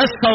200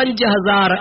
5000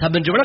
سبن جو بڑا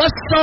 200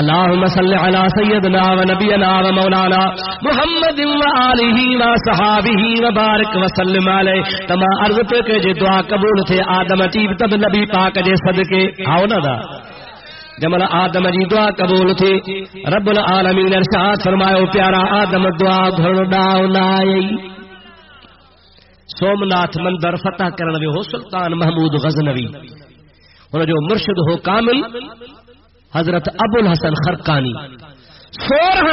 اللهم صل على سيدنا ونبينا ومولانا محمد وآله وصحابه وبارك وسلم عليه تما عرض پہ کہ جے دعا قبول تھے آدم چیب تب نبی پاک جے صدقے آؤ نہ دا جمل آدم جی دعا قبول تھی رب العالمین ارشاد فرمایا پیارا آدم دعا گھڑ ڈاؤ نائی سومناتھ مندر فتح کرن ہو سلطان محمود غزنوی ان جو مرشد ہو کامل حضرت ابو الحسن خرقانی 16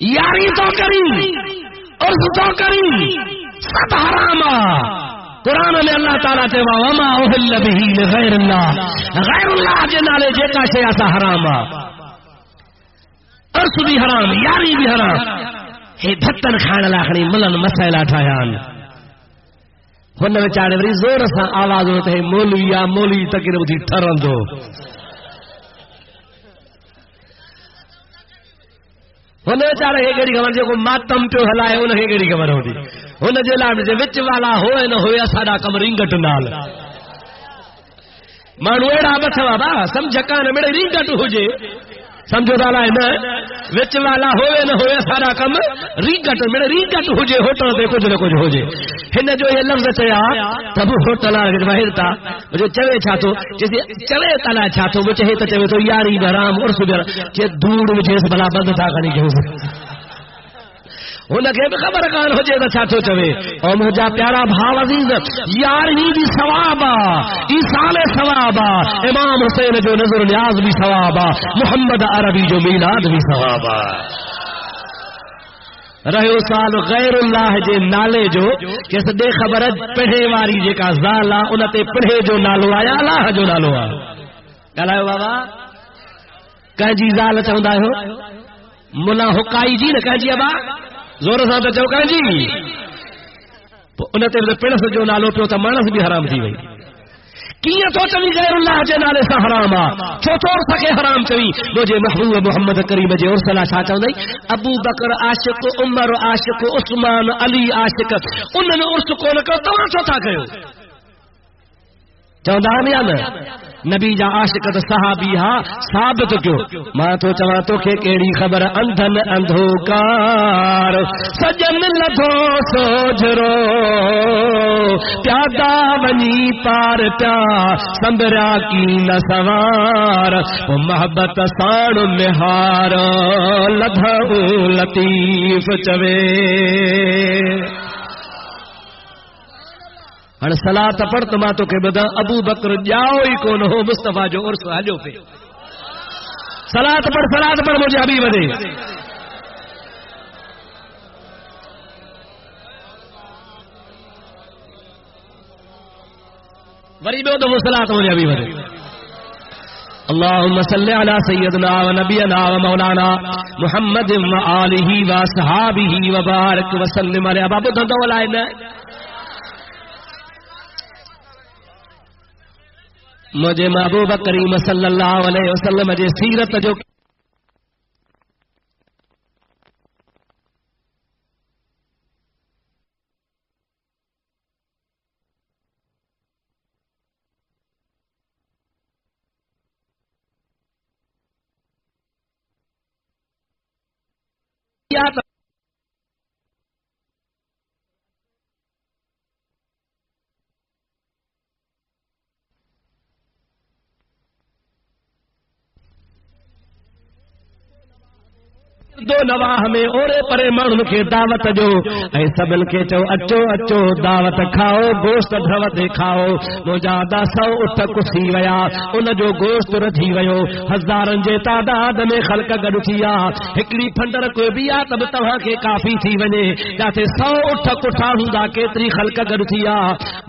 یاری تو کری عرض تو کری سب حرام. قرآن میں اللہ تعالیٰ تے وما احل به لغیر اللہ غیر اللہ جے نالے جیکا شے اسا حرام عرض بھی حرام یاری بھی حرام. ہے بھتن کھان لاکھنی ملن مسائل ٹھایان ہن وچارے وری زور سان آواز ہوتے مولوی یا مولوی تکر بدھی ٹھرندو. ہن وچارے ہے کیڑی خبر جو ماتم پہ ہلائے ان کے کیڑی خبر ہوندی. ہن جے لا وچ والا ہوئے نہ ہوئے ساڈا کم رنگٹ نال مانو اڑا بٹھوا با سمجھ کان میرے رنگٹ ہوجے سمجھو دالا ہے نا وچ والا ہوئے نہ ہوئے سارا کم رنگٹ میرے رنگٹ ہوجے ہوٹل تے کچھ نہ کچھ ہوجے. ہن جو یہ لفظ چیا تب ہوٹل باہر تا جو چوے چھا تو جیسے چوے تلا چھا تو وہ چہے تو چوے تو یاری حرام اور سبر کہ دھوڑ وچ بلا بند تھا کنی کیوں ان کے بھی خبر کان ہو جائے تو چھو چوے. اور مجھا پیارا بھاو عزیز یاری بھی ثوابا ایصال ثوابا امام حسین جو نظر نیاز بھی ثوابا محمد عربی جو میلاد بھی ثوابا. رہو سال غیر اللہ جے نالے جو کس دے خبر پڑھے واری جے کا زالا ان تے پڑھے جو نالو آیا اللہ جو نالو آ گالایو بابا کنجی زال چوندا ہو ملا حقائی جی نہ کنجی ابا زور سان تو چوکا جی ان تے پڑس جو نالو پيو ته مانس بھی حرام تھی وئی. کیوں تو چوی غیر اللہ جے نالے سان حرام آ چھو تو سکے حرام چوی مجھے محبوب محمد کریم جے اور صلاح چھا چوندئی ابو بکر عاشق عمر عاشق عثمان علی عاشق انن عرس کون کو تو چھو تھا کيو چوندا یا نہ نبی جا عاشق تو صحابی ہا ثابت کیوں ماں تو چواں تو کے کیڑی خبر اندھن اندھوکار سجن لدھو سوجرو پیادا ونی پار پیا سمبرا کی نہ سوار وہ محبت ساڑ مہار لدھو لطیف چوے. ہن صلاۃ پڑھ تو ماں تو کے بدا ابو بکر جاؤ ہی کون ہو مصطفیٰ جو عرس ہجو پہ صلاۃ پڑھ مجھے حبیب دے. وری بو تو صلاۃ مجھے حبیب دے. اللهم صل على سيدنا ونبينا ومولانا محمد وآله وصحابه وبارك وسلم عليه. ابو دندو ولائنا مجھے محبوب کریم صلی اللہ علیہ وسلم جے سیرت جو دو نواہ میں اورے پرے مانن کے دعوت جو اے سبل کے چو اچو اچو دعوت کھاؤ گوشت دھوت کھاؤ مجادا سو اٹھ کسی ویا ان جو گوشت رجھی ویو ہزارن جے تعداد میں خلق گڈ تھیا ہکڑی پھنڈر کوئی بھی آ تب تواں کے کافی تھی ونے جاتے سو اٹھ کٹھا ہوندا کیتری خلق گڈ تھیا.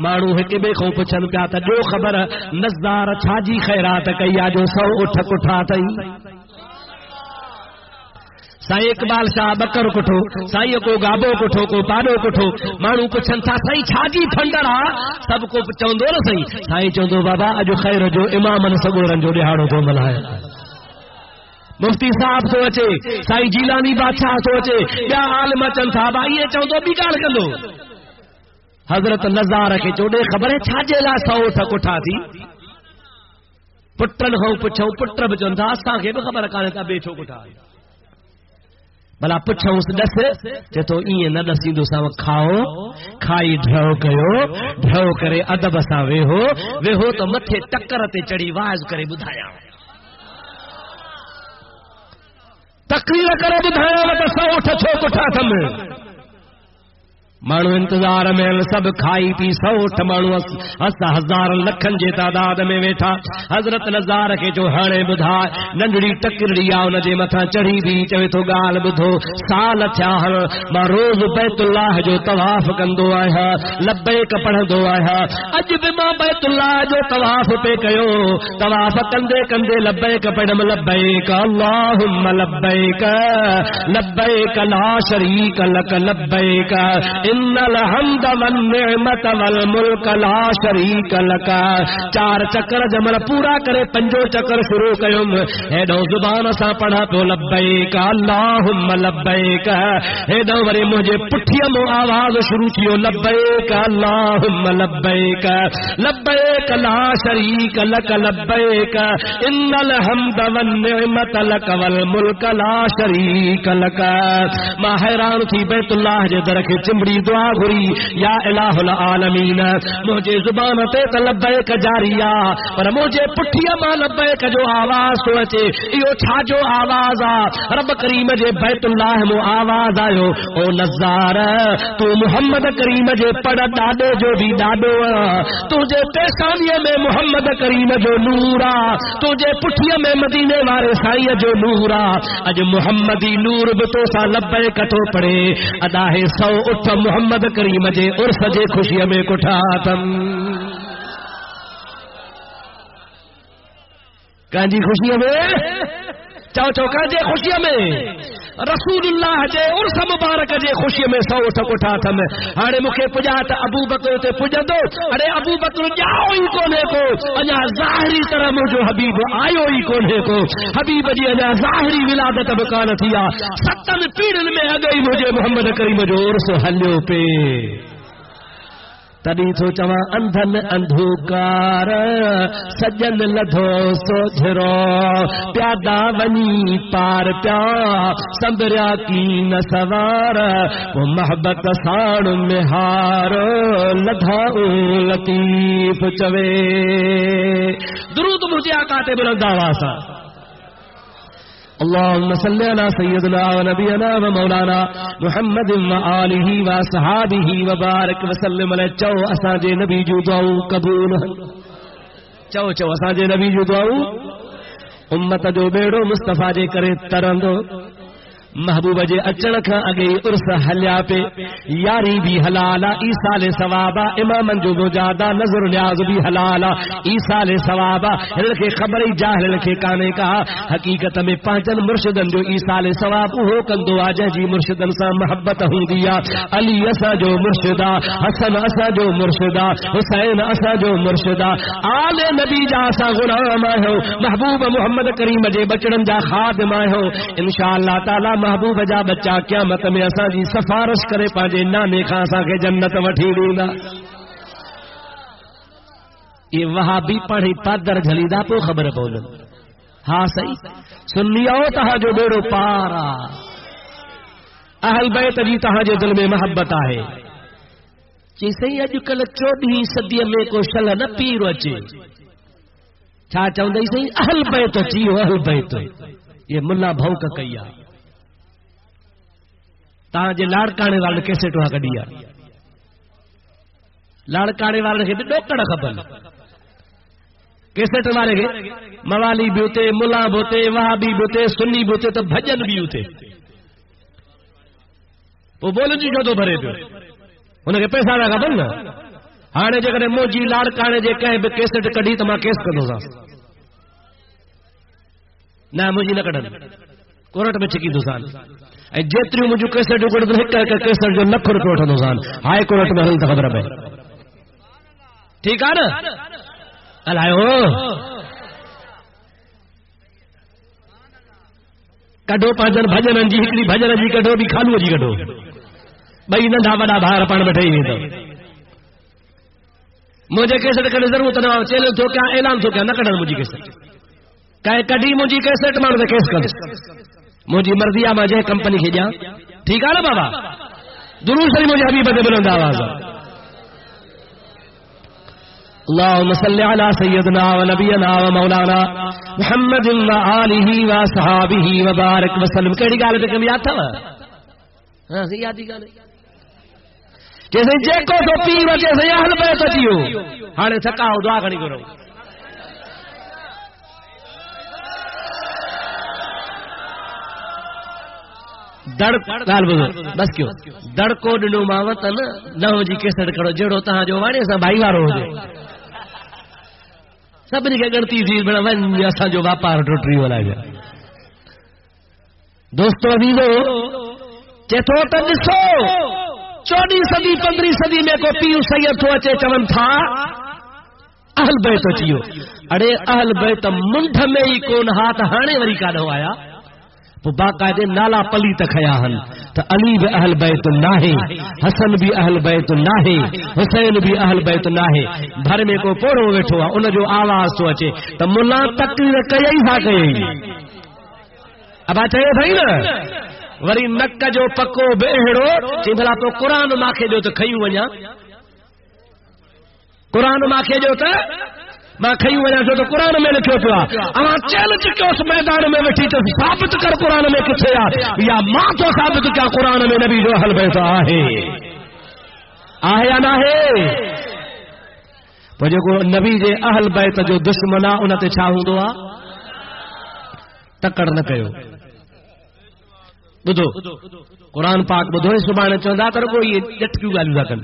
مانو ہک بے کو پچھن پیا تے جو خبر نزار چھاجی خیرات کیا جو سو اٹھ کٹھا تئی. سائیں اقبال شاہ بکر کٹھو سائیں کو گابو کٹھو کو پاڑو کٹھو مانو پچھن تھا سائیں چھاجی پھنڈڑا سب کو چوندو نہ سائیں سائیں چوندو بابا اج خیر جو امامن سگورن جو ڈہاڑو تو ملائے. مفتی صاحب تو اچے سائیں جیلانی بادشاہ تو اچے یا عالم چن تھا با یہ چوندو بھی گال کندو حضرت نزار کے چوڑے خبر ہے چھاجے لا سو اٹھ کٹھا تھی پٹن ہو پچھو پٹر بچندا اساں کے خبر کانے تا بیٹھو کٹھا بلا پچھوں اس دس تے تو این نہ دسیندو سا کھاؤ کھائی ڈھو کيو ڈھو کرے ادب سا ویہو تو متھے ٹکر تے چڑھی واز کرے بدھایا تقریر کرے بدھایا تو سو اٹھ چھو کٹھا تھم مانو انتظار میں سب کھائی پی 108 مانو ہزار لکھن جے تعداد میں ویٹھا. حضرت نزار کے جو ہانے بدھا ننڈڑی ٹکرڑی آ ان جے متھا چڑھی بھی چوے تو گال بدھو سال تھیا ماں روز بیت اللہ جو طواف کندو آیا لبیک پڑھندو آیا. اج بھی ماں بیت اللہ جو طواف پہ کیو طواف کندے کندے لبیک پڑھم لبیک اللہم لبیک لبیک لا شریک لک لبیک ان الحمد والنعمت والملک لا شریک لک. 4 چکر جمل پورا کرے 5 چکر شروع کيم هيدو زبان سا پڑھا تو لبیک اللہم لبیک. هيدو وري مجھے پٹھیا مو آواز شروع کیو لبیک اللہم لبیک لبیک لا شریک لک لبیک ان الحمد والنعمت لک والملک لا شریک لک. ما حیران تھی بیت اللہ جے در کے چمڑی دعا گھری یا الہ العالمین مجھے زبان تے لبیک جاریا پر مجھے پٹھیا ما لبیک جو آواز تو اچے ایو چھا جو آواز آ رب کریم جے بیت اللہ مو آواز آیو او نزار تو محمد کریم جے پڑھ ڈاڈے جو بھی ڈاڈو تجھے پیشانی میں محمد کریم جو نورا تجھے پٹھیا میں مدینے والے سائی جو نورا اج محمدی نور بھی تو سا لبیک تو پڑے ادا ہے 108 محمد کریم جے عرس جے خوشی میں کٹھا تم کانجی خوشی میں چاو چاو کانجے خوشی میں رسول اللہ جے عرس مبارک جے خوشی میں 108 کٹھا تم. ہاڑے مکھے پجات ابو بکر تے پجندو ارے ابو بکر جاؤ ہی کونے کو اجا ظاہری طرح مجھو حبیب آئیو ہی کونے کو حبیب جی اجا ظاہری ولادت بکان تھیا 7 پیڑن میں اگئی مجھے محمد کریم جو عرس ہلیو پہ. تبھی تو چواں اندھن اندھوکار سجن لدھو سوجھرو پیادا ونی پار پیا سمبریا کی نہ سوار وہ محبت ساڑ میں ہار لدھا لطیف چوے. درود مجھے آقاتے بلند آوازا اللهم صل على سيدنا ونبينا ومولانا محمد وآله وصحابه وبارك وسلم عليه. چو اسان جي نبي جو دعا قبول چو اسان جي نبي جو دعا امت جو بیڑو مصطفیٰ جے کرے ترندو محبوب جے اچن کھا اگے عرس ہلیا پہ یاری بھی حلالا ایسال ثوابا امامن جو بجادا نظر نیاز بھی حلالا ایسال ثوابا ہلکے خبری جاہل کے کانے کہا حقیقت میں پانچن مرشدن جو ایسال ثواب ہو کندو آجا جی مرشدن سا محبت ہوں دیا. علی اسا جو مرشدہ حسن اسا جو مرشدہ حسین اسا جو مرشدہ آل نبی جا سا غلام آئے ہو محبوب محمد کریم جے بچڑن جا خادم آئے ہو انشاءاللہ تعالی محبوب جا بچہ قیامت میں اسا جی سفارش کرے پاجے نانے خاں اسا کے جنت وٹھی ویندا. یہ وہابی پڑھی پادر جھلیدا پو خبر بولن ہاں صحیح سنی او تہا جو بیڑو پارا اہل بیت جی تہا جو دل میں محبت آئے چی صحیح اج کل 14 صدی میں کو شل نہ پیر اچے چھا چاہندے صحیح اہل بیت اچی اہل بیت یہ ملا بھاؤ کا کیا تاں جے لاڑکانے والے کیسٹ وہاں کڈیا لاڑکانے والے کے ڈوکڑ خبر کیسٹ والے کے موالی بھی ہوتے ملا بھی ہوتے وہابی بھی ہوتے سنی بھی ہوتے تو بھجن بھی ہوتے وہ بولن جی جو تو بھرے پہ انہیں کے پیسہ لگا خبر نا ہانے جے کڈے موجی لاڑکانے جے کہیں بے کیسٹ کڈی تو ماں کیس کندو سا نہ موجی نہ کڈن کورٹ میں چکی دو سال جیتری مجھے کیسٹ اکڑ تو ایک کیسٹ جو لکھ روپے وٹھندو سان ہائی کورٹ میں ہل خبر پہ ٹھیک ہے نا الائیو کڈو پانچن بھجن جی ہکڑی بھجن جی کڈو بھی خالو جی کڈو بھائی ننڈا وڈا باہر پان بیٹھے ہی تو مجھے کیسٹ کڈے ضرورت نہ چیلنج تو کیا اعلان تو کیا نہ کڈن مجھے کیسٹ کہے کڈی مجھے کیسٹ مان دے کیس کر مجھے مرضی آ مجھے کمپنی کھجا ٹھیک ہے نا بابا درود شریف مجھے حبیب دے بلند آواز اللهم صل على سيدنا ونبينا ومولانا محمد وآله وصحابه وبارك وسلم. کیڑی گل تے کم یاد تھا ہاں سی یاد دی گل چیسے جیکو تو پی وچے سے اہل بیت اچیو ہانے تھکاؤ دعا کھڑی کرو دڑ گال بزر بس کیوں دڑ کو ڈنو ماوتن نہ ہو جی کیسٹ کرو جڑو تہاں جو وانے سا بھائی وارو ہو جائے سب نے گڑتی تھی بڑا ون اساں جو واپار ٹوٹری والا گیا دوستو عزیزو چتو تو ڈسو 14 صدی 15 صدی میں کو پیو سید تو اچے چون تھا اہل بیت اچیو اڑے اہل بیت منڈ میں ہی کون ہاتھ ہانے وری کا نہ آیا تو باقاعدے نالا پلی تکھیا ہن تو علی بھی اہل بیت ناہے حسن بھی اہل بیت ناہے حسین بھی اہل بیت ناہے بھر میں کو پورو ویٹھو ان جو آواز تو اچے تو ملا تقریر کئی تھا کئی اب چاہیے بھائی نا وری نک جو پکو بہڑو چی بھلا تو قرآن ماکھے جو تو کھیوں وجا قرآن ماکھے جو تو ماں کھیوں وجا تو قرآن میں لکھو پیا اما چیلنج کے اس میدان میں بیٹھی تو ثابت کر قرآن میں کتھے یا ماں تو ثابت کیا قرآن میں نبی جو اہل بیت آہے یا نہ ہے تو جو نبی جے اہل بیت جو دشمنا ان تے چھا ہوندو تکڑ نہ کيو بدھو قرآن پاک بدھو سبحان چوندا تر کو یہ جٹ کیوں گالو کن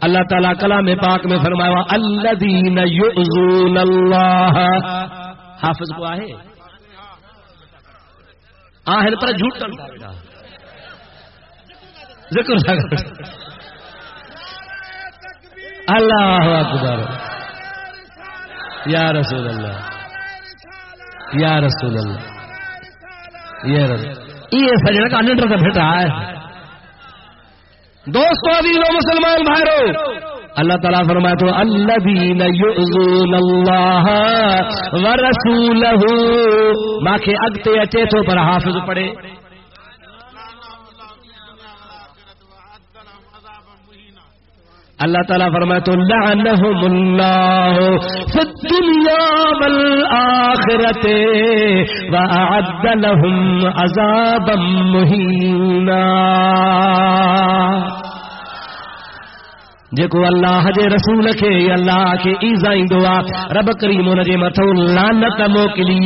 اللہ تعالی کلام پاک میں فرمایا الذین یؤذون اللہ حافظ کو ہے آہن پر جھوٹ کرتا ذکر کر اللہ اکبر یا رسول اللہ یا رسول اللہ یا رسول یہ سجن کا ننڈر سے بھیٹا ہے دوستو عزیزو مسلمان بھائیرو اللہ تعالیٰ فرمائے تو الذین یؤذون اللہ ورسولہ ماں کے اگتے اچے تو پر حافظ پڑے اللہ تعالیٰ فرمائے تو لعنہم اللہ فی الدنیا والآخرت وأعد لهم عذابا مہینا جيڪو اللہ جي رسول کي اللہ کي ايذائيندو رب کريم ان جي مٿو لعنت موڪلي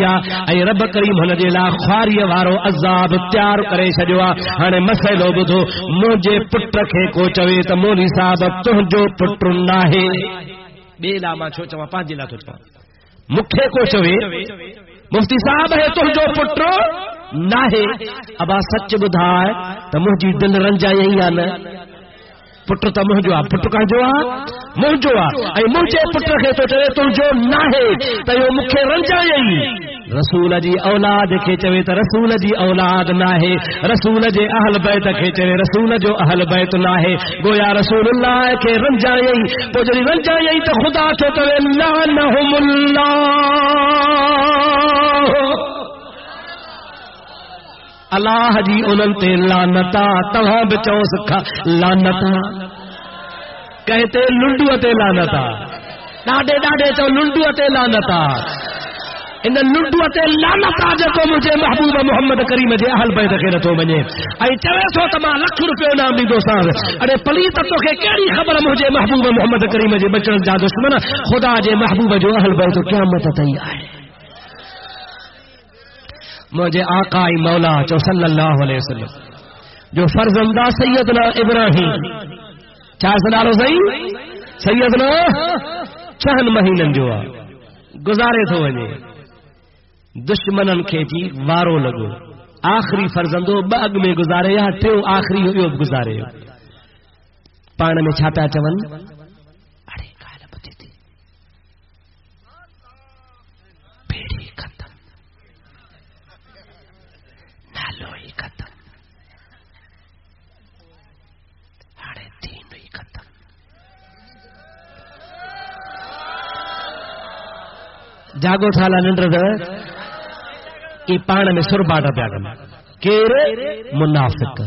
۽ رب کريم ان جي لا خواري وارو عذاب تيار ڪري ڇڏيو هاڻي مسئلو ٻڌو منهنجي پٽ کي کو چوي ته مولوي صاحب تنهنجو پٽ ناهي ٻي لا مان ڇو چواں پنهنجي لا ٿو چواں مونکي کو چوي مفتي صاحب ہے تنهنجو پٽ ناهي ابا سچ ٻڌاءِ ته منهنجي دل رنجائي يا نه پٹ تو منجو پٹ کنجو منجو اي منجے پٹ کي تو چوي تنجو ناهي ته يو مکھے رنجائي رسول جي اولاد کي چوي ته رسول جي اولاد ناهي رسول جي اهل بیت کي چوي رسول جو اهل بیت ناهي گویا رسول الله کي رنجائي تو جڑي رنجائي ته خدا ٿو ته لعنهم الله اللہ جی انہن تے لعنتا تواں بچو سکھا لعنتا کہتے لنڈو تے لعنتا ڈاڈے ڈاڈے چو لنڈو تے لعنتا ان لنڈو تے لعنتا جکو مجھے محبوب محمد کریم جے اہل بیت کي نٿو وڃي ۽ چوي ٿو ته مان لک روپيو انعام ڏيندو سان اڙي پليت تو کي ڪهڙي خبر مجھے محبوب محمد کریم جے بچن جا دشمن خدا جے محبوب جو اہل بیت قیامت تائیں آهي مجھے آقا مولا جو صلی اللہ علیہ وسلم جو فرزندہ سیدنا ابراہیم چار سنالو صحیح سیدنا 6 مہینن جو گزارے تھو ونے دشمنن کے جی وارو لگو آخری فرزندو باغ میں گزارے یا ٹیو آخری ہو گزارے پان میں چھاپیا چون اڑے کال بچی تھی پیڑی ختم نالوئی ختم ہاڑے تین ہوئی ختم جاگو تھالا ننڈر ای پان میں سر باٹا پیا کن کیر منافق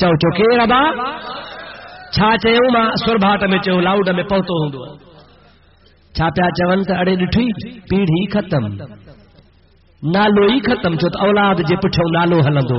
چو چو کیر ابا چھا چیو ماں سر باٹ میں چو لاؤڈ میں پوتو ہوندو چھا پیا چون تے اڑے ڈٹھی پیڑھی ختم نالو ہی ختم چھو اولاد جے پٹھو نالو ہلندو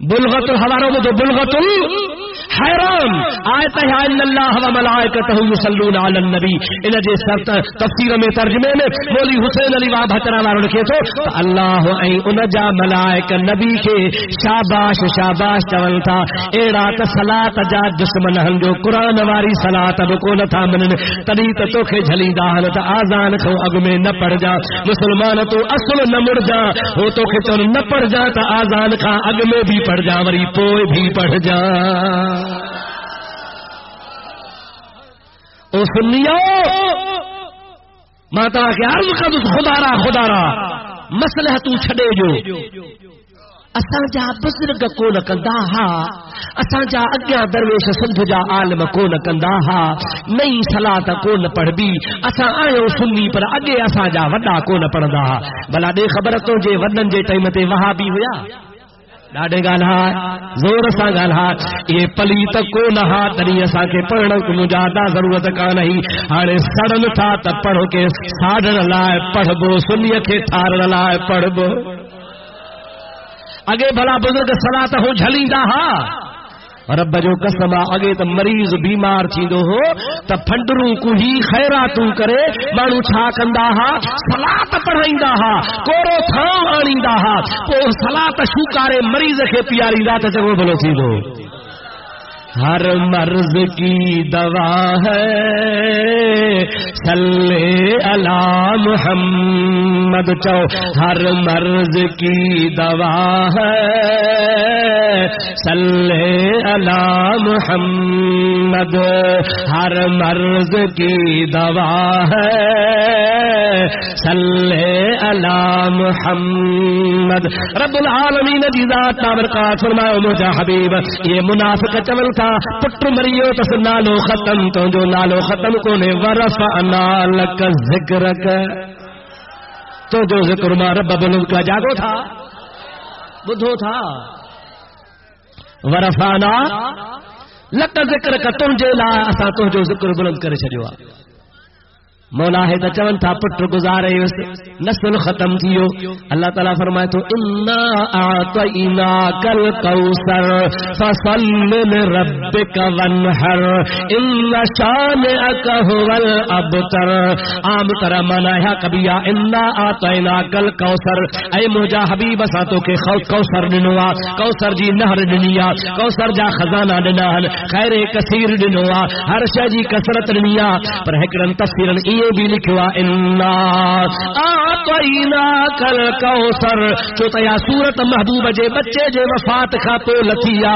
بلغت الحواروں میں تو بلغت الحرام آیت ہے ان اللہ و ملائکتہ یصلون علی النبی ان جے تفسیر میں ترجمے میں مولوی حسین علی واہ بھترا وارو لکھے تو اللہ ای ان جا ملائک نبی کے شاباش شاباش چون تھا ایڑا ت صلاۃ جا دشمن ہن جو قرآن واری صلاۃ اب کو نہ تھا من تڑی تو کے جھلیندا ہن ت اذان کھو اگ میں نہ پڑ جا مسلمان تو اصل نہ مڑ جا ہو تو کہ چون نہ پڑ جا ت اذان کھا اگ میں بھی پڑھ جا وری پوئے بھی پڑھ جا او سنیو ماتا کے عرض کر خدا را مسئلہ تو چھڑے جو اساں جا بزرگ کو نہ کندا ہا اساں جا اگیا درویش سندھ جا عالم کو نہ کندا ہا نئی صلاۃ کو نہ پڑھ بھی اساں آیو سنی پر اگے اساں جا وڈا کو نہ پڑھدا ہا بھلا دے خبر تو جے ودن جے ٹائم تے وہابی ہویا ڈاڈے گالھا زور سا گالھا یہ پلیت کو نہ تری اسا کے پڑھن کو مجادا ضرورت کا نہیں ہاڑے سڑن تھا ت پڑھ کے ساڑن لائے پڑھبو سنی کے تھارن لائے پڑھبو اگے بھلا بزرگ صلاۃ ہو جھلیندا ہا رب جو قسم اگے ت مریض بیمار تھیندو ہو ت پھنڈروں کو ہی خیراتوں کرے مانو چھا کندا ہا صلاۃ پڑھائیندا ہا کورو تھاں آنیندا ہا پو صلاۃ شوکارے مریض کے پیاریندا ت چنگو بھلو تھیندو ہر مرض کی دوا ہے صلی علی محمد چو ہر مرض کی دوا ہے صلی علی محمد ہر مرض کی دوا ہے صلی علی محمد رب العالمین کی ذات بابرکات فرماؤ مجھا حبیب یہ منافق چمن تھا پٹر مریو تس نالو ختم تو جو نالو ختم کو نے ورفعنا لک ذکرک تو جو ذکر ما رب بلند کا جاگو تھا بدھو تھا ورفعنا لک ذکرک تم جے لا اسا تو جو ذکر بلند کرے چھڈیو مولا ہے تو چون تھا پٹر گزارے نسل ختم تھیو اللہ تعالیٰ فرمائے تو انا اعطیناک الکوثر فصل لربک وانحر ان شانئک هو الابتر عام طرح مانا ہے کبیا انا اعطیناک الکوثر اے مجا حبیب ساتو کے کوثر ڈنوا کوثر جی نہر ڈنیا کوثر جا خزانہ ڈنان خیر کثیر ڈنوا ہر شے جی کثرت ڈنیا پر ہکڑن تفسیرن بھی لکھوا انا اعطیناک الکوثر چوتیا سورت محبوب جے بچے جے وفات کھا تو لتھیا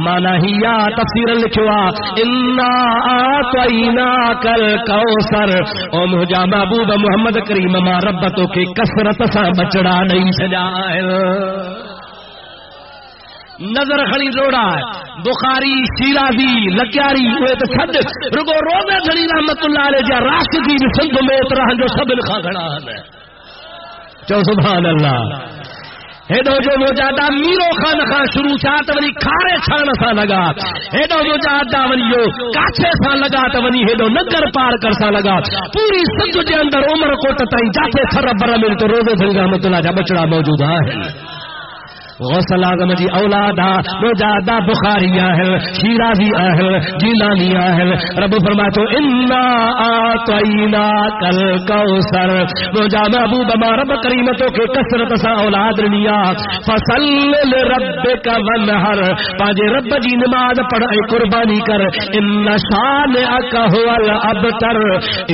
مانا ہی یا تفسیر لکھوا انا اعطیناک الکوثر او مجھا محبوب محمد کریم ما رب تو کے کثرت سا بچڑا نہیں سجائے نظر کھڑی روڑا بخاری شیرازی لکیاری ہوئے تو چھڈ رگو روزے گھڑی رحمت اللہ علیہ جا راشدی بھی سندھ میں اترہ جو سب لکھا گھڑا ہے چو سبحان اللہ ہیڈو جو مجادا میرو خان خان شروع چاہتا ونی کھارے چھان سا لگا ہیڈو مجادا ونی جو کاچھے سا لگا تا ونی ہیڈو نگر پار کر سا لگا پوری سندھ جے اندر عمر کوٹ تائیں جاتے سر برا میرے تو روزے گھڑی رحمت اللہ جا بچڑا موجود ہے غوث اعظم جی اولاد مجادا بخاری اہل شیرازی اہل جیلانی اہل رب فرمائے تو انا اعطیناک الکوثر مجا محبوب ما رب کریمتوں کے کثرت سا اولاد رنیا فصل لربک وانحر پاجے رب جی نماز پڑھ اے قربانی کر ان شانئک هو الابتر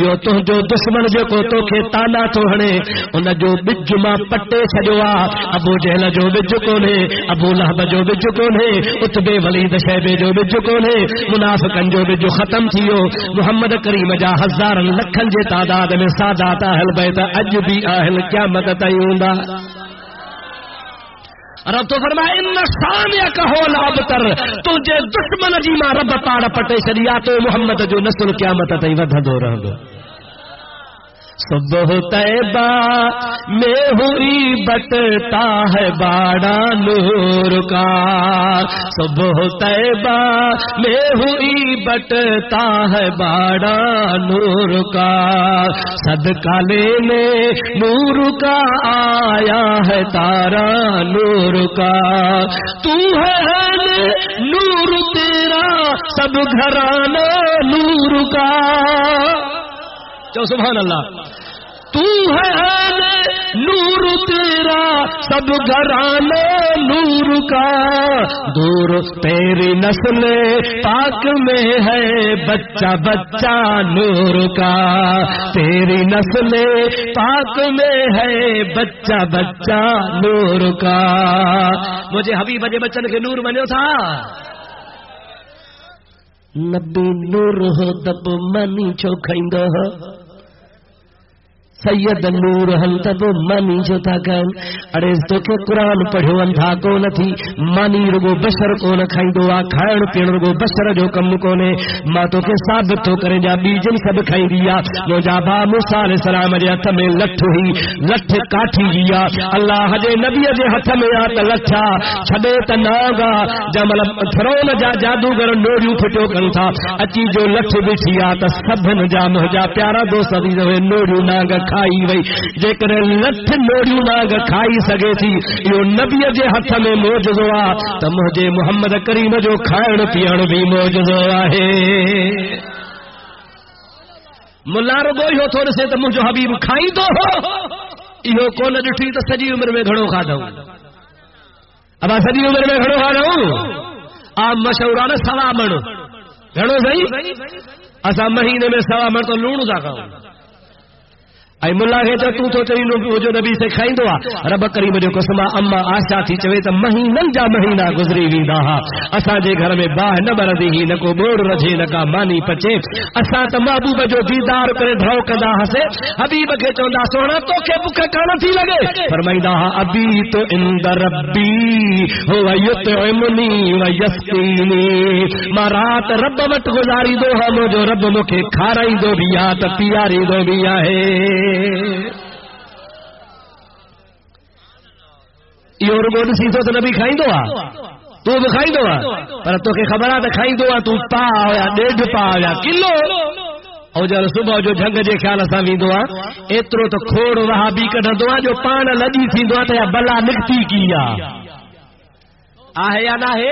یو تو جو دشمن جو کو تو کے تانا توڑے ان جو بج ما پٹے چھجوا ابو جہل جو بج کو نے ابو لہب جو بج کو نے اتبے ولید شیبے جو بج کو نے منافقن جو بج ختم تھیو محمد کریم جا ہزار لکھن جے تعداد میں سادات اہل بیت اج بھی اہل قیامت تائیں رب تو فرمائے ان شانئک هو الابتر تجھے دشمن جی ما رب پاڑ پٹے شریعت محمد جو نسل قیامت تائیں ودھدو رہندو صبح طیبہ میں ہوئی بٹتا ہے باڑا نور کا، صبح طیبہ میں ہوئی بٹتا ہے باڑا نور کا، صدقہ لینے نور کا آیا ہے تارا نور کا، تو ہے نور تیرا سب گھرانہ نور کا، سبحان اللہ، تو ہے نور تیرا سب گھرانہ نور کا، دور تیری نسل پاک میں ہے بچہ بچہ نور کا، تیری نسل پاک میں ہے بچہ بچہ نور کا، مجھے حبیب اجے بچن کے نور بنو تھا، نبی نور ہو دب منی چھو کھائندو ہو، سید نور ہل تب مانی جو تھا کن، اڑے تو کہ قرآن پڑھو انتھا کو نہ تھی، مانی رگو بشر کو نہ کھائندو آ، کھائن پین رگو بشر جو کم کو نے، ماں تو کہ ثابت تو کریں جا بیجن سب کھائی دیا، نو جا با موسیٰ علیہ السلام جے ہتھ میں لٹھ ہوئی، لٹھ کاٹھی گیا، اللہ جے نبی جے ہتھ میں آت لٹھا، چھڑے تا ناگا، جمل فرعون جا جادوگر نوریوں پھٹو کن تھا، اچی جو لٹھ بٹھی آت سبن جا مہجا پیارا دوست دی جو نوریوں ناگا کھائی وئی، جیکر لٹھ نوریوں ناگ کھائی سگے تھی، یہ نبی جے ہتھ میں موجزو آ، تو مجھے محمد کریم جو کھائن پیان بھی موجزو آہے، ملا رگو ہو تھوڑے سے تو مجھے حبیب کھائی دو ہو، یہ کون ڈٹھی تو سجی عمر میں گھڑوں کھا دوں، اب سجی عمر میں گھڑوں کھا دوں، آپ مشہورانہ سوا من گھڑوں صحیح، اسا مہینے میں سوا من تو لونو دا کھاؤں، اے ملا ہے تو چری نو جو نبی سے کھائندو آ، رب کریم جو قسم اما آشا تھی چوے تو مہینن جا مہینہ گزری ویندا ہا، اسا جے گھر میں باہ نہ بردی ہی نہ کو بوڑ رجے نہ کا مانی پچے، اسا تو محبوب جو دیدار کرے ڈھو کندا ہسے، حبیب کے چوندا سونا تو کے بک کان تھی لگے، فرمائندا ہا ابھی تو عند ربی هو یطعمنی و یسقینی، ما رات رب وٹ گزاری دو ہم جو رب مکھے کھارائی دو بھی آ تے پیاری دو بھی ہے، یہ رگو ڈسی تو نبی کھائی دو تو بھی کھائی دو پر تو کہ خبر تو کھائی دو تو پا ہویا ڈیڑھ پا ہویا کلو، اور جب صبح جو جھنگ جے خیال سان ویندو ایترو تو کھوڑ وہا بھی کڈندو جو پان لدی تھیندو تے بلا نکتی کیا آہے یا نہ ہے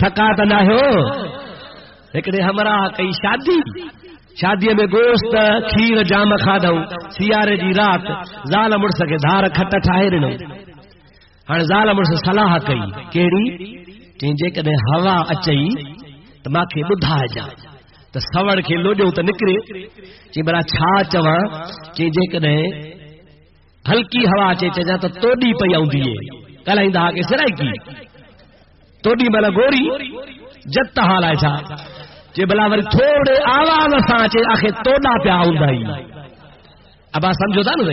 تھکا تو نہ ہو، ایکڑے ہمراہ کئی شادی میں گوشت کھیر جام کھادوں، سیارے جی رات زال مرس کے دھار کھٹ ٹھاہے ڈنو، ہن زال مرس صلاح کئی کیڑی چیں جے کدے ہوا اچئی تو ماکھے بدھائے جا تو سوڑ کے لوڈو تو نکرے، چیں برا چھا چواں، چیں جے کدے ہلکی ہوا اچے چا تو توڑی پئی آوندی ہے، کلائندا کے سرائی کی توڑی ملا گوری جت حال ہے چھا جے بلا ور تھوڑے آواز سان چے آخے توڑا پیا آوندائی، اب سمجھو تھا نا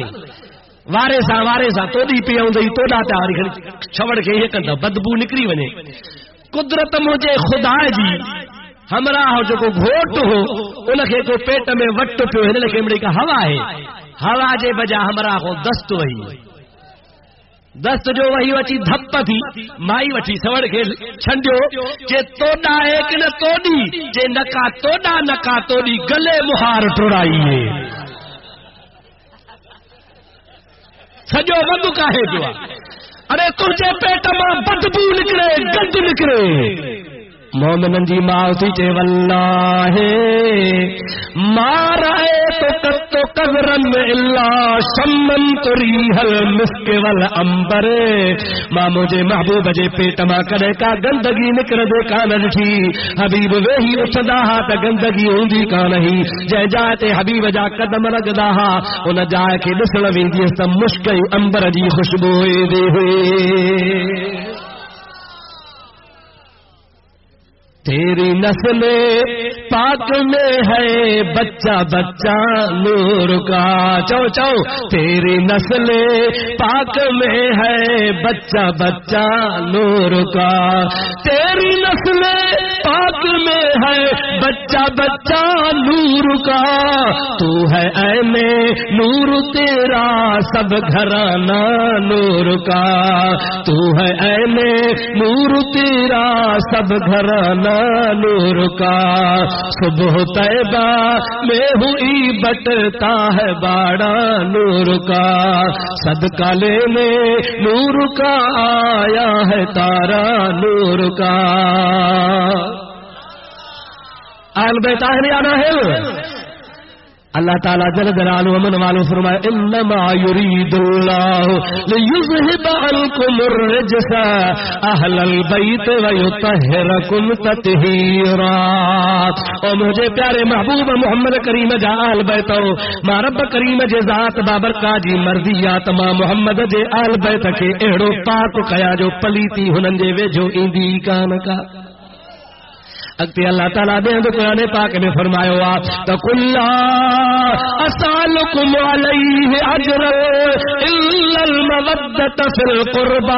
وارے سا توڑی پیا آوندائی توڑا پیا وری چھوڑ کے یہ کندا بدبو نکری ونے، قدرت مجھے خدا جی ہمراہ جو کو گھوٹ ہو ان کے کو پیٹ میں وٹ پیو ہن لکے مڑی کا ہوا ہے، ہوا جے بجا ہمراہ کو دست وہی، دست جو وہی وچی دھپ تھی مائی وٹھی سوڑ کے چھنڈیو چے توڑا ہے کہ نہ توڑی، چے نکا توڑا نکا توڑی گلے مہار ٹوڑائی ہے، سجو بدو کا ہے جو ارے تجھے پیٹ میں بدبو نکلے گند نکلے، مومنن جی ماؤتی چے واللہ ما رأیت قط قبرن الا شممت ریح المسک والعنبر، ماں مجھے محبوب جے پیٹ ماں کدے کا گندگی نکر دے کا نڈھی، حبیب وہی اٹھدا ہا تے گندگی ہوندی کا نہیں، جے جائے تے حبیب جا قدم رگدا ہا ان جائے کے ڈسن ویندی اس مشک عنبر جی خوشبو دے ہوئے، تیری نسل پاک میں ہے بچہ بچہ نور کا، چو چو تیری نسل پاک میں ہے بچہ بچہ نور کا، تیری نسل پاک میں ہے بچہ بچہ نور کا تو ہے عین نور تیرا سب گھرانہ نور کا تو ہے عین نور تیرا سب گھرانہ نور کا صبح طیبہ میں ہوئی بٹتا ہے باڑا نور کا صدقہ لینے نور کا آیا ہے تارا نور کا آل بیت اہل آنا ہے اللہ تعالیٰ جل جلالہ ومن والو فرمائے انما یرید اللہ لیذہب عنکم الرجس اہل البیت ویطہرکم تطہیرا اور مجھے پیارے محبوب محمد کریم جا آل بیتو ما رب کریم جے ذات بابرکا جی مرضیات ما محمد جے آل بیت کے اہڑو پاک کیا جو پلیتی ہنن جے ویجھو ایندی کان کا اگتے اللہ تعالیٰ دے تو قرآن پاک میں فرمایا ہوا تقل لا اسالکم علیہ اجر الا المودۃ فی القربى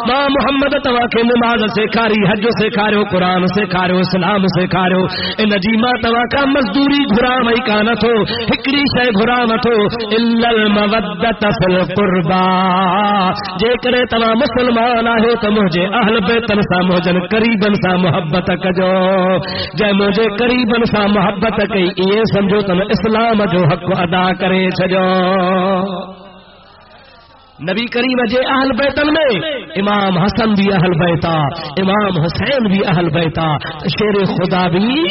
ما محمد توا کے نماز سکھاری حج سکھارو قرآن سکھارو اسلام سکھارو ان جی ما توا کا مزدوری گھرا مئی کان تھو ہکڑی شے گھرا نتھو الا المودۃ فی القربى جے کرے توا مسلمان آہو تو مجھے اہل بیتن سا موجن قریبن سا محبت کجو جے مجھے قریبن سا محبت کئی یہ سمجھو تم اسلام جو حق ادا کرے چھجو نبی کریم جے اہل بیتن میں امام حسن بھی اہل بیتا امام حسین بھی اہل بیتا شیر خدا بھی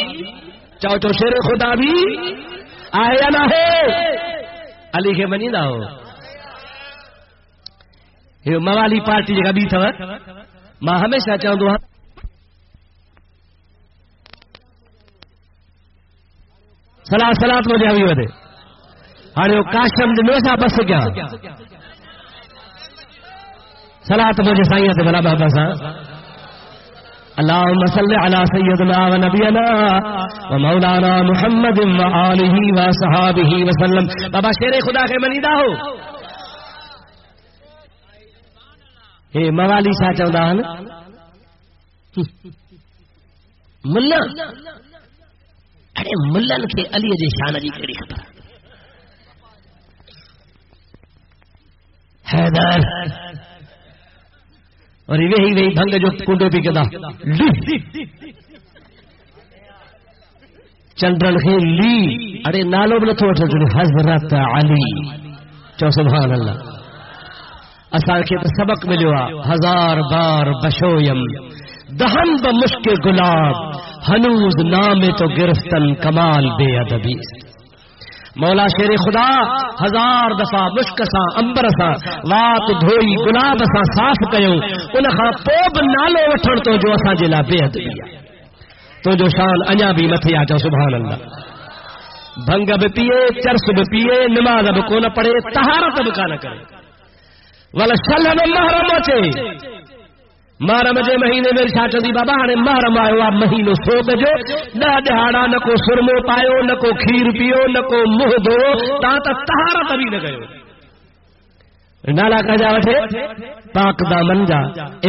چاہو تو شیر خدا بھی آئے یا نہ ہے علی کے منی نہ ہو یہ موالی پارٹی جگہ بھی تھا ماں ہمیشہ چاہوں دو سلات مجھے ہوئی ودے ہاں کاشم دنوسا بس کیا سلات مجھے سائیں تے بلا بابا سا اللهم صل على سيدنا ونبينا ومولانا محمد وآله وصحابه وسلم بابا شیر خدا کے منیدہ ہو اے موالی سا چوندا ملا ارے ملن کے علی جی شان جی کیڑی خبر حیدر اور وہی بھنگ جو کنڈو پی کدا چندرن کے لی ارے نالو بل تو حضرت علی چو سبحان اللہ اسا کے تو سبق ملوا ہزار بار بشویم دہن بمشک گلاب ہنوز نام تو گرفتن کمال بے ادبی مولا شیر خدا ہزار دفعہ مشک سا امبر سا وات دھوئی گلاب سا صاف کیوں ان خا پوب نالو وٹھن تو جو اسا جلا بے ادبی تو جو شان انیا بھی متھی آ جاؤ سبحان اللہ بھنگ بھی پیے چرس بھی پیے نماز بھی کو نہ پڑھے طہارت بھی کا نہ کرے ولا شلم محرم اچے محرم جے مہینے میں چھا چندی بابا ہنے محرم آئے آپ مہینو سو بجو نہ دہاڑا نہ کو سرمو پایو نہ کو کھیر پیو نہ کو منہ دھو تا طہارت بھی نہ گئے نالا کا جا وٹھے پاک دامن جا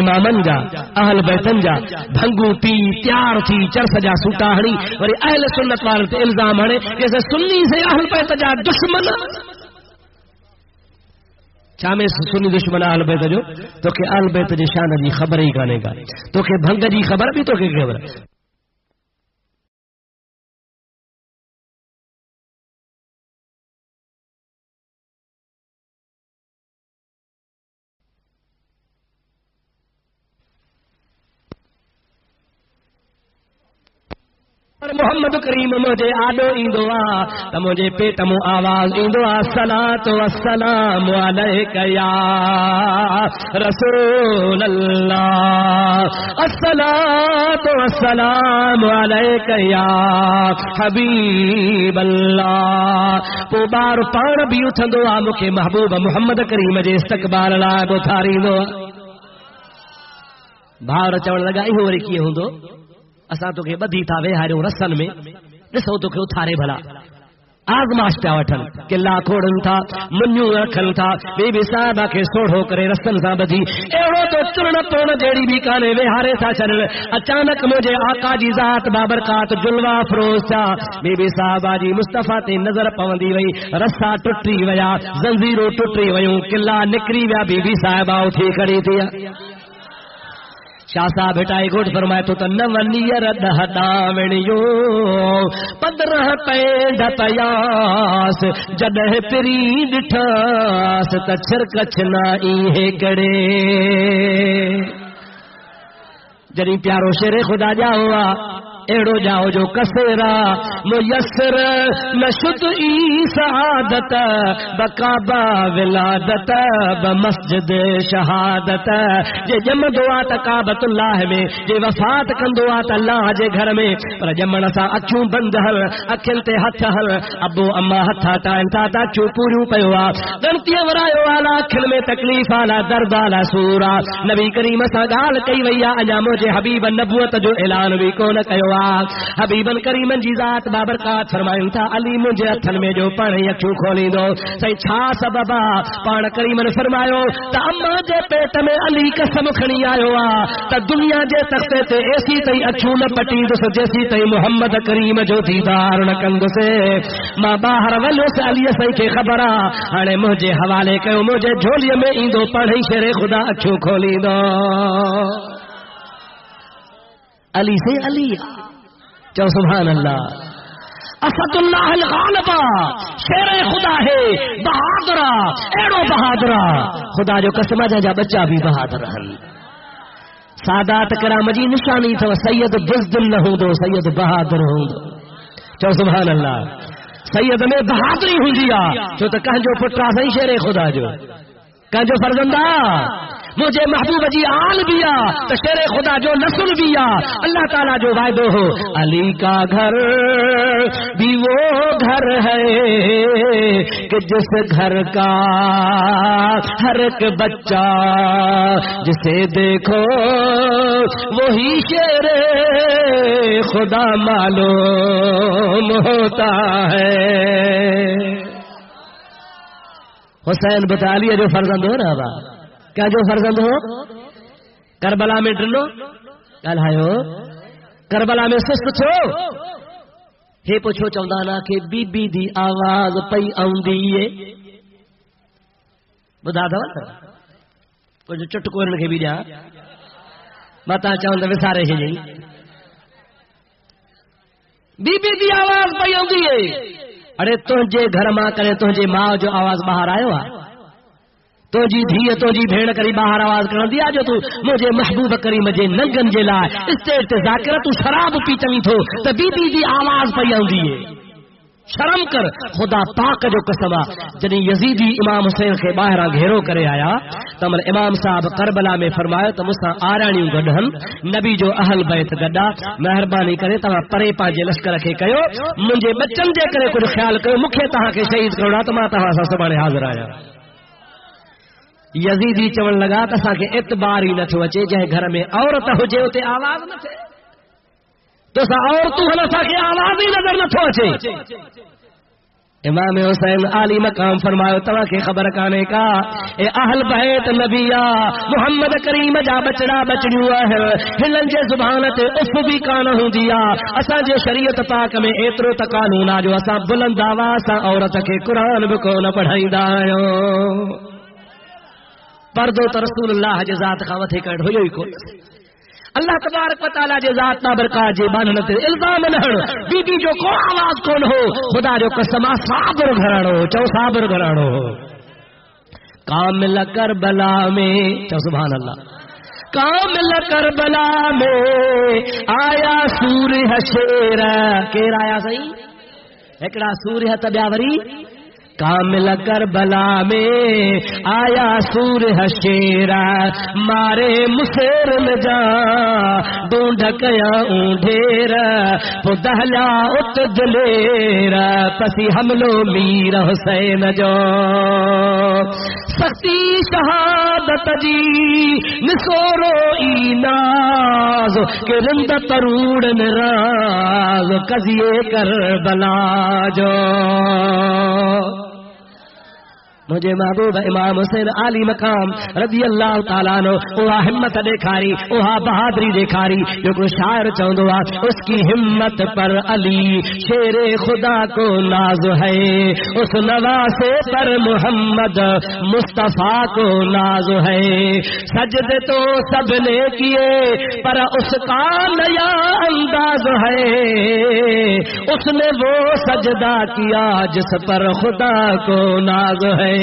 امامن جا اہل بیتن جا بھنگو پی تیار تھی چرس جا سوٹا ہنی وری اہل سنت والے تے الزام ہنے جیسے سنی سے اہل بیت جا دشمن چامے سنی دشمن آل بیت جو تو کہ آل بیت جی شان جی خبر ہی کانے گا تو کہ بھنگ جی خبر بھی تو کہ خبر محمد کریم مجھے آڈو ایندو آ مجھے پیٹ مو آواز ایندو آ صلاۃ والسلام علیک یا رسول اللہ الصلاۃ والسلام علیک یا حبیب اللہ پو بار پان بھی اٹھندو آ مکھے محبوب محمد کریم جے استقبال لا بوتھاریندو بھاور چوڑ لگائی ہو رہی کیے ہوندو اساں تو کہ بدھی تھا ویہارو رسن میں ڏسو تو کہ اتھارے بھلا آزماش پیا وٹھن قلعہ کھوڑن تھا منیوں رکھن تھا بی بی صاحبہ کے سوڑھو کرے رسن سا بدھی ایڑو تو چرن پون جیڑی بھی کانے وہارے تھا چلن اچانک مجھے آقا جی ذات بابرکات جلوہ فروز تھا بی بی صاحبہ جی مصطفیٰ تے نظر پوندی وئی رسا ٹٹری ویا زنجیروں ٹٹری ویوں قلعہ نکری ویا بی بی صاحبہ اٹھی کھڑی تھی شاہ صاحب ہٹائی گوٹ فرمائے تو نونیر دہ داوڑیو پدرہ پینڈ پیاس جدہ پری ڈٹھاس تچھر کچھنا ایہے گڑے جنی پیارو شیر خدا جا ہوا ایڑو جاؤ جو کسرا میسر نشد ای سعادت بکعبہ ولادت بمسجد شہادت جے جم دعا تا کعبۃ اللہ میں جے وفات کن دعا تا اللہ جے گھر میں پر جمن سا اکھوں بند ہل اکھل تے ہتھ ہل ابو اما ہتھا تا انتا تا چو پوریو پیوا گنتی ورایو والا اکھل میں تکلیف والا درد والا سورا نبی کریم سا گال کئی ویا اجا مجھے حبیب نبوت جو اعلان بھی کون کیو حبیبن کریمن جی ذات بابرکات فرمائن تھا علی مجھے ہتھن میں جو پڑھیں اکھوں کھولی دو صحیح چھا سببا پان کریمن فرمایو تا اما جے پیٹ میں علی قسم کھنی آیو تا دنیا جے تختے تے ایسی تی اکھوں نہ پٹی دس جیسی تی محمد کریم جو دیدار نہ کند سے ماں باہر ولو سے علی صحیح کے خبرا ہنے مجھے حوالے کہو مجھے جھولی میں ایندو پڑھیں شیر خدا اکھوں کھولی دو علی سے علی چو سبحان اللہ اسد اللہ الغالبہ شیر خدا ہے بہادرہ ایڑو بہادرہ خدا جو قسم جا بچہ بھی بہادر ہن سادات کرام جی نشانی تھا سید بزدل نہ ہوں دو سید بہادر ہوں دو چو سبحان اللہ سید میں بہادری ہوں دیا جو تو کہاں جو پٹرا سہی شیر خدا جو کہاں جو فرزندہ مجھے محبوب جی آل بیا تو شیر خدا جو نسل بیا اللہ تعالیٰ جو وعدہ ہو علی کا گھر بھی وہ گھر ہے کہ جس گھر کا ہر ایک بچہ جسے دیکھو وہی شیر خدا معلوم ہوتا ہے حسین بتا لیا جو فرزند ہو رہا کیا جو فرزند ہو کربلا میں ڈرلو کل ہائیو کربلا میں سست چھو یہ پوچھو چوندانا کہ بی بی دی آواز پئی آؤندی ہے بدا دو کچھ چٹکو رن کے بھی جا بتا چاہوں تو وسارے ہی نہیں بی بی دی آواز پئی آؤندی ہے ارے تجھے گھر ماں کرے تجھے ماں جو آواز باہر آئے ہوا تو جی دھی تو جی بھیڑ کری باہر آواز کر دیا جو تو مجھے محبوب کری مجھے ننگن جے لائے اسٹیج تے ذاکرہ تو شراب پی چویں تھو تو بی بی دی آواز پئی آؤندی ہے شرم کر خدا پاک جو قسم جنی یزیدی امام حسین کے باہر گھیرو کرے آیا تمر امام صاحب کربلا میں فرمایا تو مسا آرانیوں گڈھن نبی جو اہل بیت گڈا مہربانی کرے تما پرے پاجے لشکر کے کہو مجھے بچن دے کرے کچھ خیال کرو مکھے تہاں کے شہید کروڑا تو ما تہاں سا سبانے حاضر آیا یزیدی چون لگا تسا کے اعتبار ہی نہ تھو اچے جے گھر میں عورت ہو جے تے آواز نہ تھے تو سا عورتوں ہن سا کے آواز ہی نظر نہ تھو اچے امام حسین عالی مقام فرمایا تو کے خبر کانے کا اے اہل بیت نبیا محمد کریم جا بچڑا بچڑیو ہے ہلن جے زبان تے اف بھی کان ہوندیا اسا جے شریعت پاک میں ایترو تا قانون جو اسا بلند آواز سا عورت کے قرآن بھی کو نہ پڑھائیدا آیو پردو تو رسول اللہ جے ذات خاوت ہے کڑ ہوئی کو اللہ تبارک و تعالی جے ذات بابرکات جے بانن تے الزام نہ بی بی جو کو آواز کون ہو خدا جو قسم صابر گھراڑو چو صابر گھراڑو کامل کربلا میں چو سبحان اللہ کامل کربلا میں آیا سورہ شیر کیر آیا صحیح ایکڑا سورہ تبیاوری کامل کربلا میں آیا سورہ شیرا مارے مسیر میں جا ڈونڈکیا ڈھیر پدہلا ات دلیر پسی حملو میر حسین جو سختی شہاد شہادت جی نسورو ایناز کہ رند تروڑ نراز قضیے کربلا جو مجھے محبوب امام حسین علی مقام رضی اللہ تعالیٰ عنہ اوہا ہمت دیکھاری اوہا بہادری دیکھاری جو کوئی شاعر چاہندو اس کی ہمت پر علی شیر خدا کو ناز ہے، اس نواسے پر محمد مصطفیٰ کو ناز ہے، سجدے تو سب نے کیے پر اس کا نیا انداز ہے، اس نے وہ سجدہ کیا جس پر خدا کو ناز ہے۔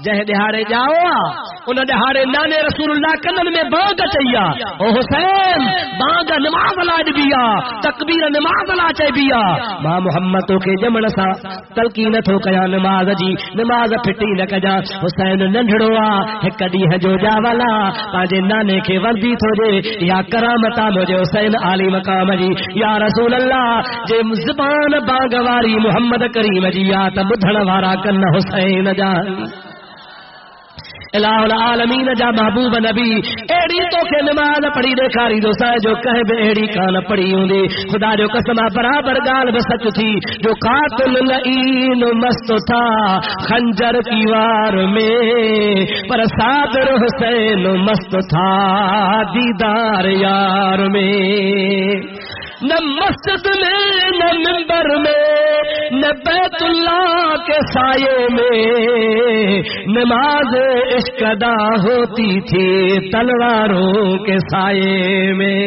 جہ دہاڑے جاؤ ان دہاڑے نانے رسول اللہ کنن میں بانگ چاہیا او حسین بانگ نماز لا ڈبیا تکبیر نماز لا چاہیا ماں محمد تو کے جمن سا تلقین تھو کیا نماز جی نماز پھٹی نہ کجا حسین ننڈڑو ایک ڈیہ جو جا والا پاجے نانے کے وردی تھو جے یا کرامتا مجھے حسین علی مقام جی یا رسول اللہ جے زبان بانگ واری محمد کریم جی یا تا بدھن وارا کن حسین جان الہ العالمین جا محبوب نبی ایڑی تو کے نماز پڑھی دیکھاری دوستا جو کہے بے ایڑی کان پڑھی ہوں دی خدا جو قسمہ برابر گال بسچ تھی جو قاتل لعین مست تھا خنجر کی وار میں پر صابر حسین مست تھا دیدار یار میں نہ مسجد میں نہ منبر میں نہ بیت اللہ کے سائے میں نماز عشق ادا ہوتی تھی تلواروں کے سائے میں۔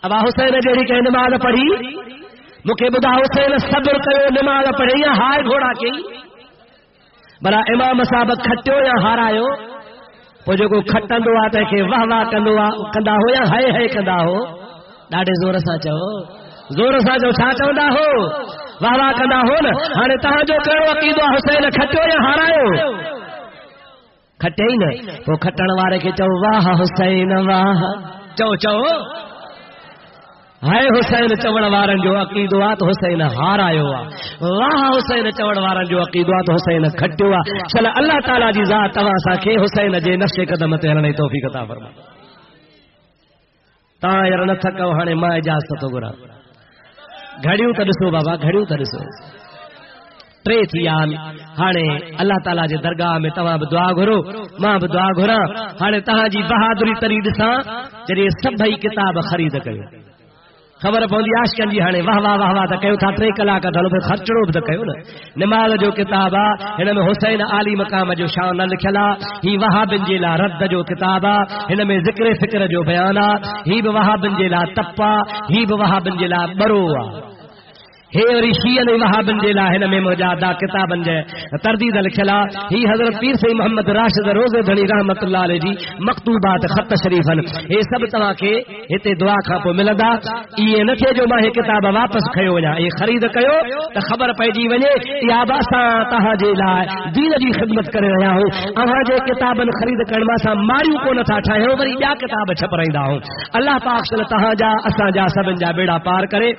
ابا حسین جیڑی کہ نماز پڑھی مکھے بدا حسین صبر کرو نماز پڑھی یا ہائے گھوڑا کی بلا امام صاحب کھٹو یا ہاراyo وہ جو کو کھٹندو آتا ہے کہ واہ واہ کندا ہو یا ہائے ہائے کندا ہو ڈاڑے زور سا چو چھا چوندا ہو واہ واہ کندا ہو نا ہانے تہاں جو کرو عقیدو حسین کھٹو یا ہاراyo کھٹے ہی نا وہ کھٹن وارے کے چو واہ حسین واہ چو ہائے حسین چوڑ وارن جو عقیدو تو حسین ہاراyo واہ حسین چوڑ وارن جو عقیدو تو حسین کھٹو چل اللہ تعالی جی ذات تواں سا کے حسین جے نقش قدم تے ہلنے توفیق عطا فرما تا یار نہ تھکو ہانے ما اجازت تو گرا گھڑیوں تے ڏسو بابا گھڑیوں تے ڏسو ٹرے تھیان ہانے اللہ تعالی جے درگاہ میں تواں بھی دعا گھرو ماں بھی دعا گھرا ہانے تہاں جی بہادری تری ڏساں جڑے سبھئی کتاب خرید کيو خبر پوندی آشکن جی ہانے واہ واہ واہ واہ تا کہو تھا 3 کلاک دلو پہ خرچڑو بھی کہو نا نماز جو کتاب ہن میں حسین علی مقام جو شان لکھلا ہی وہابن جی لا رد جو کتاب ہن میں ذکر فکر جو بیان ہی بھی وہابن جی لا تپا ہی بھی وہابن جی لا برو ہے وری شیعہ نے وہابن جے لا ہن میں مجادا کتابن جے تردید لکھلا ہی حضرت پیر سی محمد راشد روزے دھنی رحمت اللہ علیہ جی مکتوبات خط شریفن اے سب تواں کے ہتے دعا کھا پو ملدا یہ نہ تھے جو ما کتاب واپس کھیو ونا اے خرید کيو تے خبر پئجی ونجے یا باسا تہاں جے لا دین جی خدمت کرے رہیا ہوں اواں جے کتابن خرید کرن ما سا ماریو کو نہ تھا ٹھايو وری بیا کتاب چھپرائندا ہوں اللہ پاک صلی تہاں جا اساں جا سبن جا بیڑا پار کرے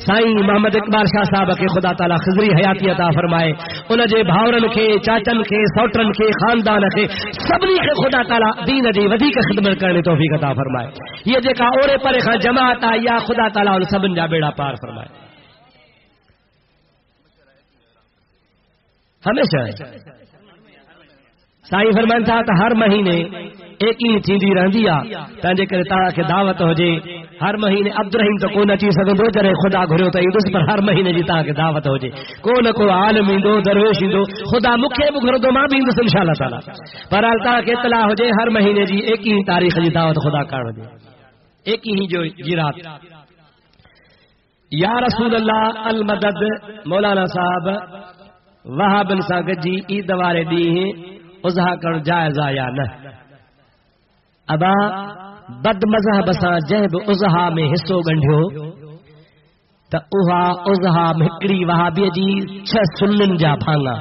سائیں محمد اقبال شاہ صاحب کے خدا تعالی خضری حیاتی عطا فرمائے ان جے بھاورن کے چاچن کے سوٹرن کے خاندان کے سبنی کے خدا تعالی دین جی ودیک خدمت کرنے توفیق عطا فرمائے یہ جے کا اورے پرے خا جماعت یا خدا تعالی ان سبن جا بیڑا پار فرمائے ہمیشہ سائیں فرمان تھا ہر مہینے ایک ہی تھیندی رہندی تانجے کرے تا کے دعوت ہو جے ہر مہینے عبد الرحیم تو کو نہ چی سگندو جرے خدا گھرو تے اس پر ہر مہینے جی تا کے دعوت ہو جے کو نہ کو عالم دو درویش دو خدا مکھے گھر دو ما بھی انشاءاللہ تعالی پر التا کے اطلاع ہو جے ہر مہینے جی ایک ہی تاریخ جی دعوت خدا کر دے ایک ہی جو جی رات یا رسول اللہ المدد مولانا صاحب وہاب بن ساگت جی عید والے دی اضحا کر جائز یا نہ ابا بد مذہب سا جہب اضحا میں حصو گنڈیو تا اوہا اضحا میں ہکڑی وہابی جی 6 سنن جا بھانگا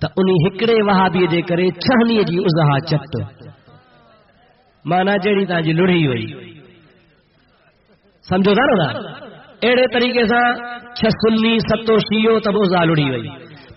تا انہی ہکڑے وہابی جے کرے 6 جی اضحا چٹ مانا جیڑی تا جی لڑی ہوئی سمجھو دا نا ایڑے طریقے سا 6 سنی 7 شیعو تب اضحا لڑی ہوئی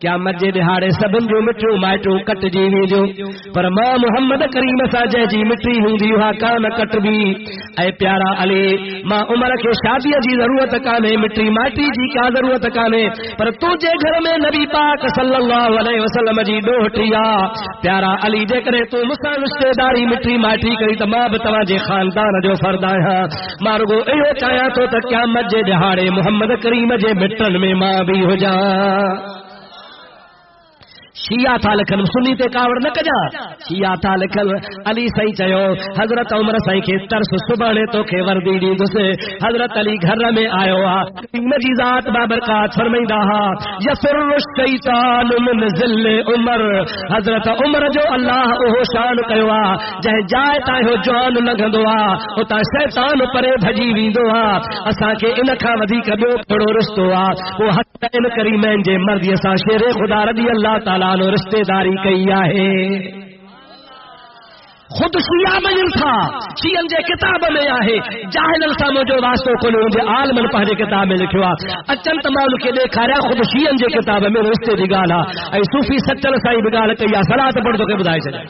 قیامت جے دہاڑے سبن جو مٹو مائٹو کٹ جی ویجو پر ماں محمد کریم سا جے جی مٹی ہوندی ها کان کٹ بھی اے پیارا علی ماں عمر کے شادی جی ضرورت کانے مٹی مائٹی جی کا ضرورت کانے پر تو جے گھر میں نبی پاک صلی اللہ علیہ وسلم جی ڈوٹیا پیارا علی جے کرے تو مسا رشتے داری مٹی مائٹی کری تو ماں بھی تواں جے خاندان جو فرد آیا مارگو ایو چاہیا تو قیامت جے دہاڑے محمد کریم جے مٹن میں ماں بھی ہو جا شیعہ تھا لکھن سنی تے کاوڑ نہ کجا شیعہ تھا لکھن علی سائی چیو حضرت عمر سائی کے ترس سبانے تو کے وردی دی دوسے حضرت علی گھر میں آئے ہوا مجی ذات بابرکات فرمائیدہ یسر الشیطان من ذل عمر حضرت عمر جو اللہ اوہ شان کہوا جہے جائے تا ہو جوان لگندوا اتا شیطان پرے بھجی ویندوا اسا کے ان کھا ودی کبیو پڑو رشتوا وہ حسین کریمین جے مرضی اسا شیر خدا رضی اللہ تعالی عنہ رشتے داری کیا ہے خود شیعہ میں تھا شیعن جے کتاب میں آہے جاہلن سا مجھو واسطو کلو جے عالمن پہلے کتاب میں لکھوا اچن تمام کے دیکھا رہا خود شیعن جے کتاب میں رشتے دی گالا اے صوفی سچل سائی بگال کیا صلاة پڑھ دو کے بدائے چلے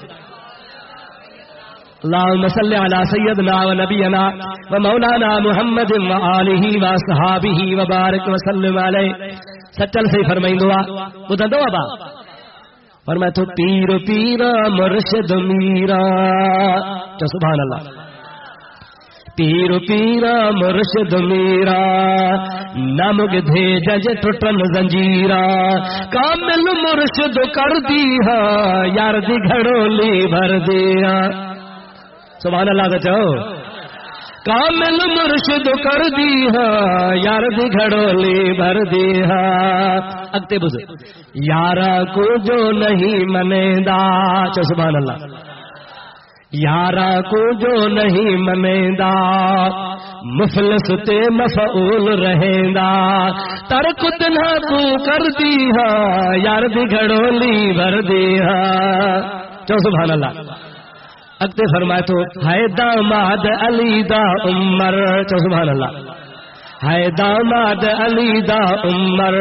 اللہم صلی علی سیدنا و نبینا و مولانا محمد و آلہ و صحابہ و بارک و سلم علیہ سچل سے فرمائیں دعا بدن دعا با فرمائے تو پیر پیرا مرشد میرا تو سبحان اللہ پیر پیرا مرشد میرا نمگ دھے جج ٹوٹن زنجیرا کامل مرشد کر دیا یار دی گھڑولی بھر دیا سبحان اللہ کا چاہو کامل مرشد کر دیا یار دی گھڑولی بھر دیا اگتے بزر یارا کو جو نہیں منیدا چو سبحان اللہ یارا کو جو نہیں منیدا مفلس تے مفعول رہندا ترک دنہ کو کر دیا یار دی گھڑولی بھر دیا چو سبحان اللہ اگتے فرمائے تو ہے داماد علی دا عمر چو سبحان اللہ ہے داماد علی دا عمر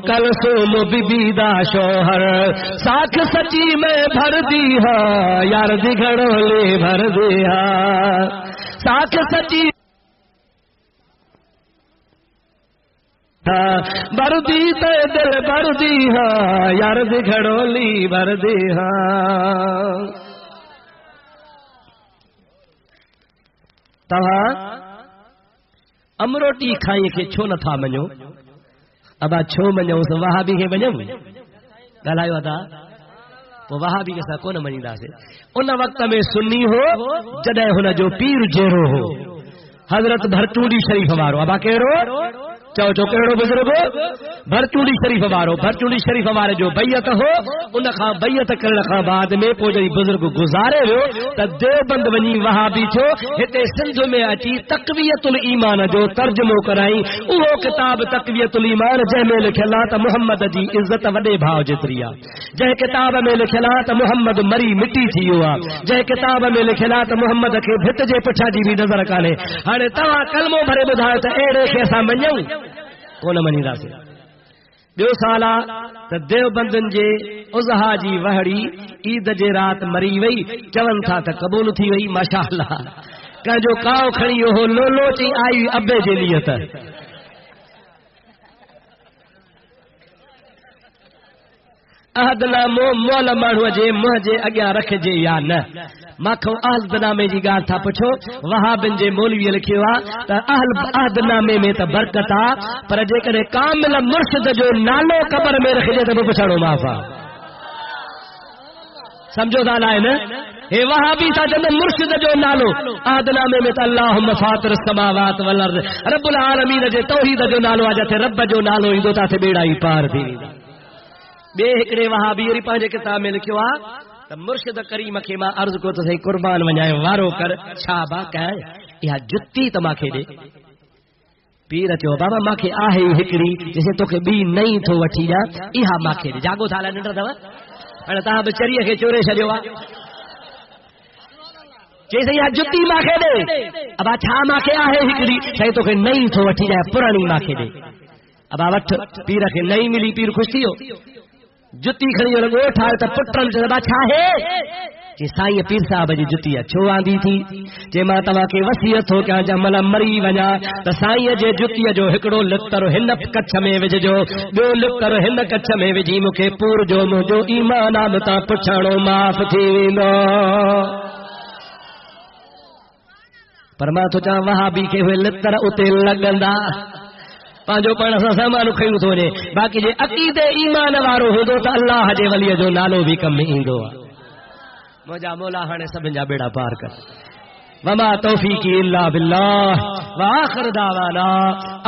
کلثوم بی بی دا شوہر ساکھ سچی میں بھر دیا یار دی گھڑولی بھر دیا ساکھ سچی بھر دی تے دل بھر دیا یار دی گھڑولی بھر دیا تہاں امروٹی کھائیں کے چھو نہ تھا منو ابا چھو منو اس وہابی کے منو گلائیو تھا وہ وہابی کے ساتھ کون منی دا سے ان وقت میں سنی ہو جدے ہونا جو پیر جیرو ہو حضرت بھرچوڑی شریف وارو ابا کہڑو چو چو کہڑو بزرگ بھرچوڑی شریف وارو بھرچوڑی شریف وارے جو بیعت ہو ان کا بیعت کرنے کا بعد میں پوجری بزرگ گزارے ہو ت دیوبند ونی وہابی چھو ہتے سندھ میں اچی تقویت الایمان جو ترجمو کرائی وہ کتاب تقویت الایمان جے میں لکھلا ت محمد جی عزت وڈے بھاؤ جتریا جے کتاب میں لکھلا ت محمد مری مٹی تھی ہوا جے کتاب میں لکھلا ت محمد کے بھت جے پچھا جی بھی نظر کانے ہن توا کلمو بھرے بدھاؤ ت ایڑے کے اسا منجو کون منی دا سے بیو سالا ت دیوبندن جے اضحا جی وہڑی عید جے رات مری وئی چون تھا ت قبول تھی وئی ماشاءاللہ کہ جو کاؤ کھڑی ہو لو لو چی آئی ابے جے لیت احدنا مولا مانو جے منہ جے اگیا رکھ جے یا نہ ماکھو اہل نامے جی گال تھا پچھو وہابن جے مولوی لکھیوا تا اہل عہد نامے میں تا برکتا پر جے کرے کامل مرشد جو نالو قبر میں رکھ جے تا پچھاڑو معافا سمجھو دا لائے نا اے وہابی تا جن مرشد جو نالو عہد نامے میں تا اللہم فاطر السماوات والارض رب العالمین جے توحید جو نالو آ جاتے رب جو نالو ہی دو تا سے بیڑا ہی پار تھی بے ہکڑے وہابی ری پانچے کتاب میں لکھوا تو مرشد کریم کے ماں عرض کو تو صحیح قربان ونجائے وارو کر چھابا کہے یہ جتی تو ماں کے دے پیر چو بابا ماں کے آہے ہکڑی جیسے تو کہ بی نہیں تو وٹھی جا یہ ماں کے دے جاگو تھالا نڈر دوا انا تا بچریے کے چورے چھڑیو جیسے یہ جتی ماں کے دے اب چھا ماں کے آہے ہکڑی صحیح تو کہ نہیں تو وٹھی جائے پرانی ماں کے دے ابا وٹھ پیر کے نہیں ملی پیر خوش تھیو جتی کھڑی لگو ٹھائے تے پٹرن چا چھا ہے کہ سائیں پیر صاحب جی جتی چھو آندی تھی جے ماں توا کے وصیت ہو کیا جا مل مری ونا تے سائیں جے جتی جو ہکڑو لتر ہن کچھ میں وجھو بيو لتر ہن کچھ میں وجھی مکے پور جو مجو ایمان ام تا پچھاڑو معاف تھی ویندو پر ما تو چا وہابی کے ہوئے لتر اتے لگندا پانچو پان سامان کھیو تو وجے باقی جے عقیدے ایمان وارو ہوندو تے اللہ جے ولی جو نالو بھی کم ایندو مجا مولا ہانے سبن جا بیڑا پار کر وما توفیقی الا باللہ وآخر دعوانا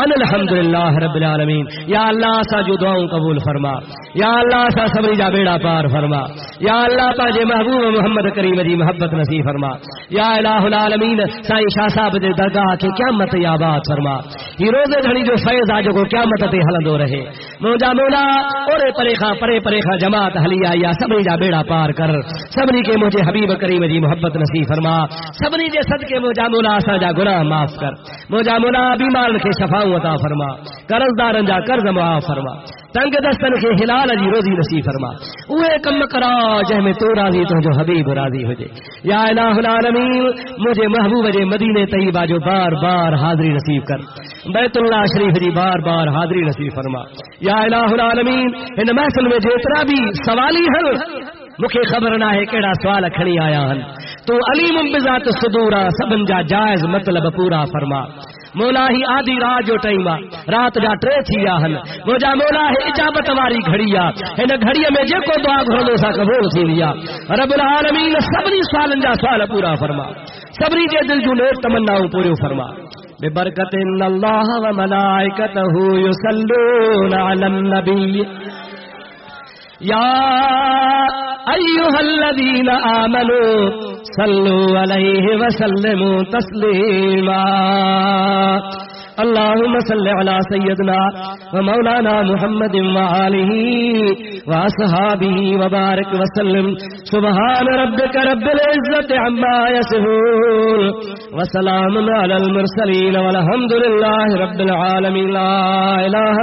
ان الحمدللہ رب العالمین یا اللہ سا جو دعاؤں قبول فرما یا اللہ سا سبری جا بیڑا پار فرما یا اللہ پاجے محبوب محمد کریم جی محبت نصیب فرما یا الہ العالمین سائیں شاہ صاحب دے درگاہ کے قیامت یاباد فرما یہ روزے گھڑی جو فیض آ جو قیامت تے ہلندو رہے موجا مولا اورے پرے خاں جماعت ہلی آئی سبری جا بیڑا پار کر سبری کے مجھے حبیب کریم جی محبت نصیب فرما سبری جے صدقے موجا مولا اسا جا گناہ معاف کر موجا مولا بیمارن کے شفاؤں عطا فرما قرضدارن جا قرض معاف فرما تنگ دستن کے حلال جی روزی نصیب فرما اوے کم کرا جہ میں تو راضی تو جو حبیب راضی ہو جے یا الہ العالمین مجھے محبوب جے مدینے طیبہ جو بار بار حاضری نصیب کر بیت اللہ شریف جی بار بار حاضری نصیب فرما یا الہ العالمین ان محفل میں جتنا بھی سوالی ہیں مکھے خبر نہ ہے کیڑا سوال کھڑی آیا ہن تو علیم بذات الصدور سبن جا جائز مطلب پورا فرما مولا ہی آدھی رات جو ٹائم رات جا ٹرے تھیا ہن موجا مولا ہے اجابت واری گھڑیا ان گھڑی میں جے کو دعا گھرو سا قبول تھی ویا رب العالمین سبری سوالن جا سوال پورا فرما سبری جے دل جو نیک تمناؤں پورو فرما ببرکت ان اللہ و ملائکتہ یصلون علی النبی یا ایھا الذین آمنوا صلوا علیہ وسلموا تسلیما اللهم صل على سيدنا ومولانا محمد وآله وأصحابه وبارك وسلم سبحان ربك رب العزة عما يصفون وسلام على المرسلين والحمد لله رب العالمين لا إله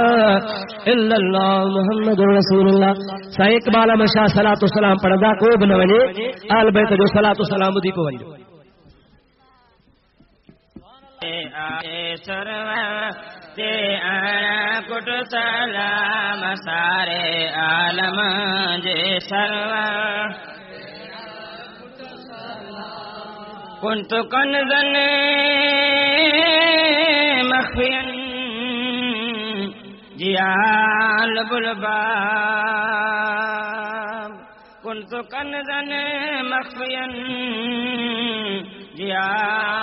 إلا الله محمد رسول الله سائیں اقبال مشاہ صلاۃ والسلام پڑھدا کو بن ونے آل بیت جو صلاۃ والسلام دی کو ونجو تے آنا کٹ سلام سارے عالم جے سرور کنت کنزن مخفیا جیال بلباب کنت کنزن مخفیا جیال